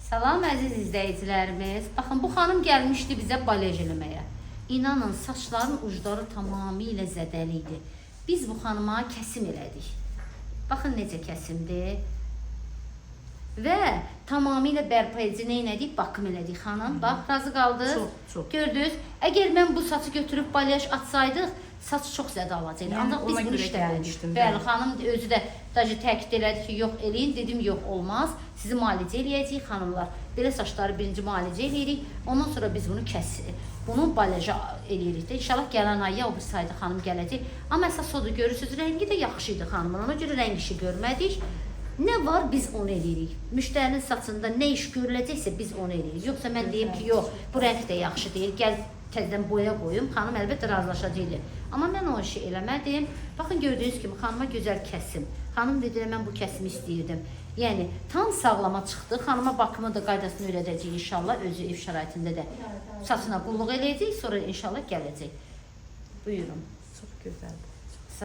Salam əziz izləyicilərimiz. Baxın, bu xanım gəlmişdi bizə balyaj eləməyə. İnanın, saçların ucları tamamilə zədəli idi. Biz bu xanıma kəsim elədik. Baxın necə kəsimdir. Və tamamilə bərpa edici nə elədik? Bakım elədik xanım. Bax, razı qaldı. Çox. Gördünüz? Əgər mən bu saçı götürüb balyaj atsaydıq, saç çox zədə alacaqdı. Ancaq biz bunu işlədik. Bəli, xanım özü də təkid elədi ki, yox eləyin. Dedim, yox olmaz. Sizi müalicə eləyəcəyik xanımlar. Belə saçları birinci müalicə eləyirik. Ondan sonra biz bunu bunu balyaja eləyirik də. İnşallah gələn ay ya o bir sayda xanım gələcək. Amma əsas odur, görürsünüz, rəngi də yaxşı idi xanımın. Ona görə rəng işi görmədik. Nə var, biz onu eləyirik. Müştərinin saçında nə iş görüləcəksə biz onu eləyirik. Yoxsa mən deyim ki, yox, bu rəng də yaxşı deyil. Gəl təzədən boya qoyum. Xanım əlbəttə razılaşacaqdı. Amma mən o işi eləmədim. Baxın, gördüyünüz kimi xanıma gözəl kəsim. Xanım dedi, mən bu kəsimi istəyirdim. Yəni, tam sağlama çıxdı. Xanıma bakımı da qaydasını öyrədəcək inşallah. Özü ev şəraitində də saçına qulluq eləyəcək. Sonra inşallah gələcək. Buyurun. Çox gözəldir.